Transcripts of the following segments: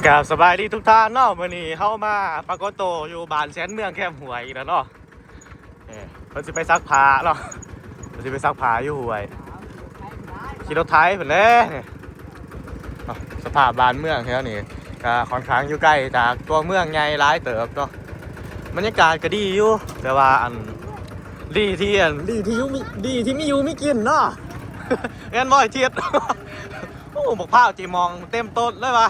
กับสบายดีทุกท่านเนาะวันนี้เข้ามาปรากฏโตวอยู่บ้านแสนเมืองแคมหวยอีกแล้วเนาะเพิ่นสิไปซักผ้าเนาะเพิ่นสิไปซักผ้าอยู่หวยขี่รถไถเพิ่นเลยสภาพบ้านเมืองแถวนี้ก็ค่อนข้างอยู่ใกล้จากตัวเมืองใหญ่หลายเติบเนาะบรรยากาศก็ดีอยู่แต่ว่าดีที่มีอยู่มีกินเนาะงั้นบ่อยเทียดโอ้บอกผ้าจีมองเต็มต้นเลยวะ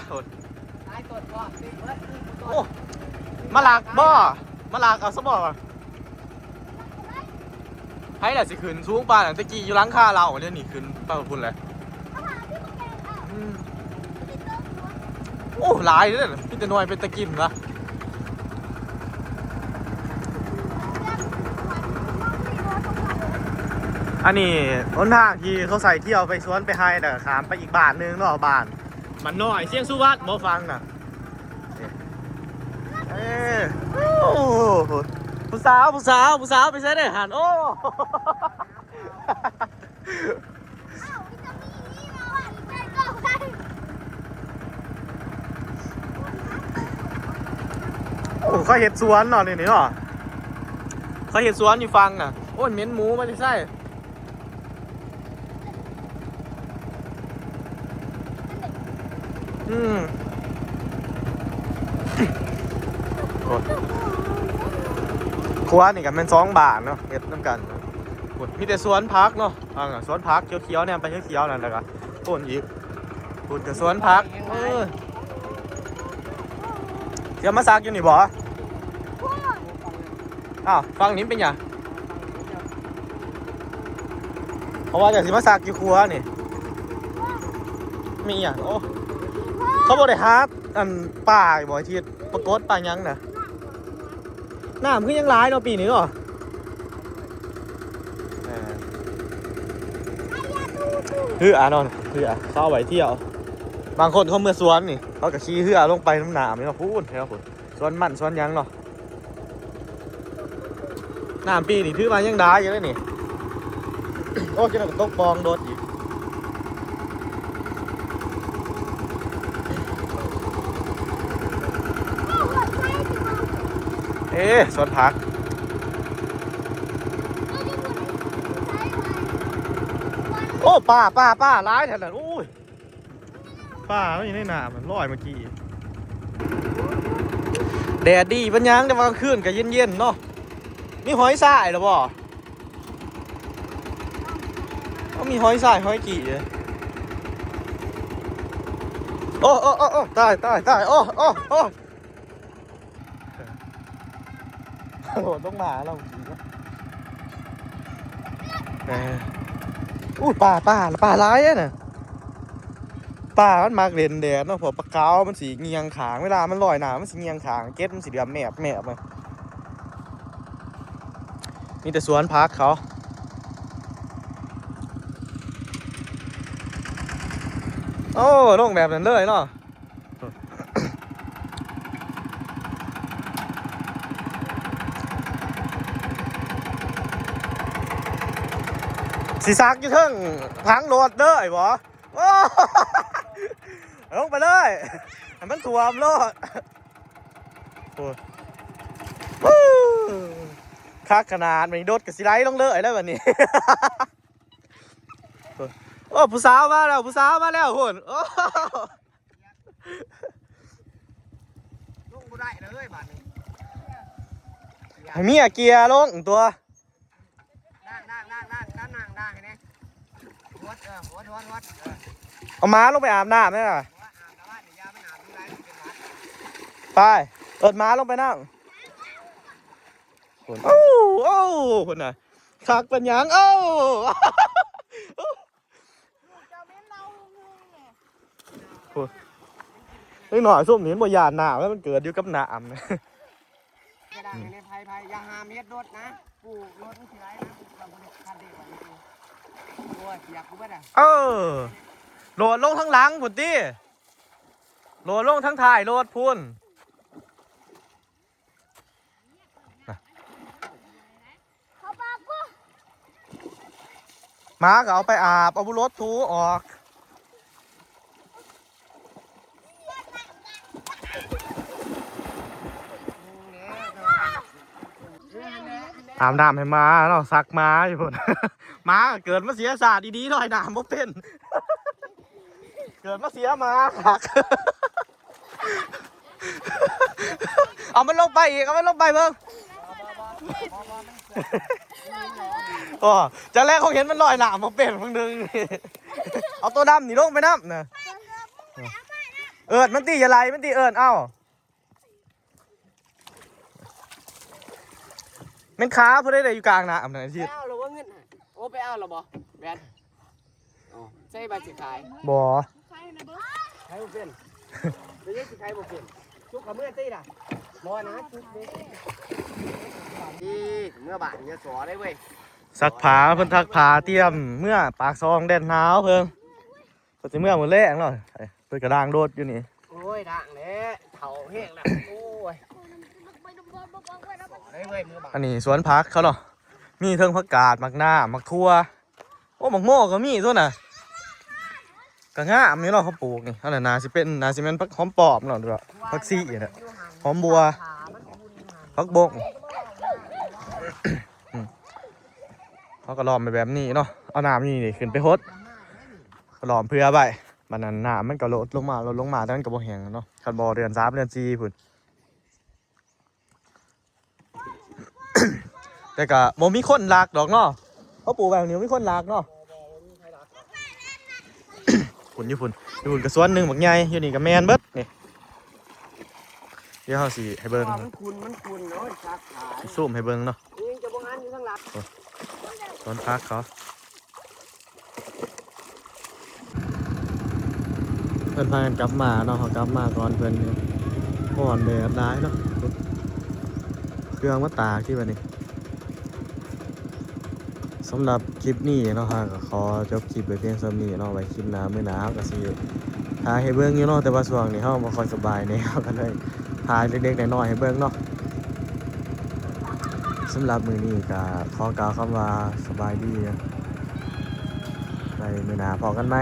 โอ้มาลากบ่มาลากเอาซะบ่ให้แหละสิขึ้นสูงปานตะกี้อยู่หลังคาเราเดี๋ยวนี้ขึ้นไปกับคุณเลยโอ้หลายเลยพี่แต่น้อยเป็นตะกินวะอันนี้หนทางที่เขาใส่เที่ยวไปสวนไปไฮแต่ขามไปอีกบ้านนึงเนาะบ้านมันน้อยเสียงสุวัสดิ์บ่ฟังน่ะโอ้ผู้สาวไปใช้ได้หันโอ้เขาเห็ดสวนเนาะนี่เนาะเขาเห็ดสวนอยู่ฟังน่ะโอ้ยเหม็นหมูไม่ใช่ครัวนี่กันเป็น2 บาทเนาะเห็ดน้ำกันมีแต่สวนพักเนาะสวนพักเขียวๆเนี่ยไปเขียวๆนั่นแหละก็ต้นอีกพูดแต่สวนพักเดี๋ยวมาซักอยู่นี่บ่อ้าวฟังนี้เป็นยังเพราะว่าอยากสิมาซักอยู่ครัวนี่มีอย่างโอ้เขาบอกได้ฮาร์ดป่าบ่อยทีปรากฏป่ายังนะน้ำขึ้นยังร้ายเนาะปีนี้เหรอนอนเข้าไปเที่ยวบางคนเขาเมื่อสวนนี่เขาก็ขี่ลงไปน้ำหนามนี่เนาะพูดแล้วพูดสวนมันสวนยังเนาะน้ำปีนี่ถือมายังได้อยู่เลยนี่โอ้กินกับตกบองโดดอีกสวนผักโอ้ป้าร้ายแถวนั้นอุ้ยป้าไม่อยู่ในน้ำมันลอยเมื่อกี้แดดดีปัญญังแต่ว่ากลางคืนก็เย็นๆเนาะมีหอยทรายหรอบ่มีหอยทรายหอยกี่โอ้ตายโอ้โหต้องมาเราอุ้ยป่าร้ายเนี่ยป่ามันมากเด่นแดดเนาะพอปลาเก๋ามันสีเงียงขางเวลามันลอยน้ำมันสีเงียงขางเก็ตมันสีเดือดแมบเลยนี่แต่สวนพักเขาโอ้ลงแบบนั้นเลยเนาะสีซักอยู่ทั้งพังโหลดเด้อไอ้บ่ลงไปเลยมันถ่วมโลดคักขนาดมันโดดกับสีไลลงเลยได้แบบนี้โอ้ผู้สาวมาแล้วคุณโอ้ลงบ่ได้เลยบาดนี้เมียเกียร์ลงตัวนั่งไงเนี่ยวัดเอาม้าลงไปอาบน้ำไหมล่ะไปเอิดม้าลงไปนั่งโอ้คนน่ะคักเป็นยังหน่อยส้มเห็นบ่ยานหนาวแล้วมันเกิดอยู่กับหนามนะกระดาษในไผ่อย่าหาเม็ดรถนะกูรถมันสิไรนะเราบ่ได้คันเด็กแบบนี้โอ้ยอยากกูบ่ได้โหลดลงทั้งหลังพุ่นติโหลดลงทั้งท้ายโหลดพุ่นม้าก็เอาไปอาบเอาบุรถถูออก อาบน้ำให้ม้าเนาะซักม้าอยู่พุ่น ม้าเกิดมาเสียศาสตร์ดีๆหน่อยน้ำบ่เป็น เกิดมาเสียม้าคัก เอามันลงไปอีกเอามันลงไปเบิ่ง อ๋อจะแรกเขาเห็นมันลอยหนามมาเป็นมึงดึง เอาตัวดำนี่ลงไปน้ำนะเอิดมันตีอย่าไรมันตีเอิดเอ้าแมันขาพอได้เลยอยู่กลางน้ำนะ ไป ที่ เอาหรือว่าเงินโอ้ไปเอาหรอบ่แบนอ๋อใช่ใบสิขาย บ่ ขายบ่เป็นไม่ใช่สิขายบ่เป็นชุกกับเมื่อตีล่ะบ่นะชุกเด็กดีเมื่อบาทเนี่ยสอได้เว้ย สักผาเพิ่นทักผาเตรียมเมื่อปากซองแดนหนาวเพิ่งก็จะเมื่อมือแรกเนาะเพิ่นกระด้างโดดอยู่นี่ โอ้ยด่างเลยเถาแห้งแล้วโอ้ยสอได้เว้ยเมื่อบาท อันนี้สวนพักเขาเนาะมีเทิงผักกาดมักหน้ามักทั่วโอ้มักโม่ก็มีตัวน่ะก็งามนี่เนาะเขาปลูกนี่อันนั้นนาสิเป็นผักหอมปอบเนาะหรือว่าผักซี่น่ะหอมบัวผักบง เขาก็ล้อมไปแบบนี้เนาะเอาน้ำนี่ขึ้นไปฮดก็ล้อมเพื่อไปมันนั้นน้ำมันก็ลดลงมาแต่มันก็บ่แห้งเนาะคันบ่เดือน3เดือน4พุ่น แต่ก็บ่มีคนรักดอกเนาะเขาปลูกแบบนี้มีคนรักเนาะ พุ่นอยู่พุ่นก็สวนหนึงบักใหญ่อยู่นี่ก็แม่นเบิดนี่เดี๋ยวเฮาสิให้เบิ่ง มันคุณเนาะซักขาย ซูมให้เบิ่งเนาะ นี่จะบ่งานอยู่ข้างหลัง สวนพักเขาเพิ่นพากันกลับมาเนาะเขากลับมาก่อนเพิ่นนี่ก่อนแดดร้ายเนาะเครื่องมาตากที่บัดนี้สำหรับคลิปนี้เนาะฮะก็ขอจบคลิปไปเพียงเท่านี้เนาะไว้คลิปหน้ามื้อหน้าก็สิถ่ายให้เบิ่งอยู่เนาะแต่ว่าช่วงนี้เฮาบ่ค่อยสบายแนวกันเลยถ่ายเล็กๆน้อยๆให้เบิ่งเนาะสำหรับมื้อนี้ก็ขอกล่าวคำว่าสบายดีนะไปมื้อหน้าพอกันไหม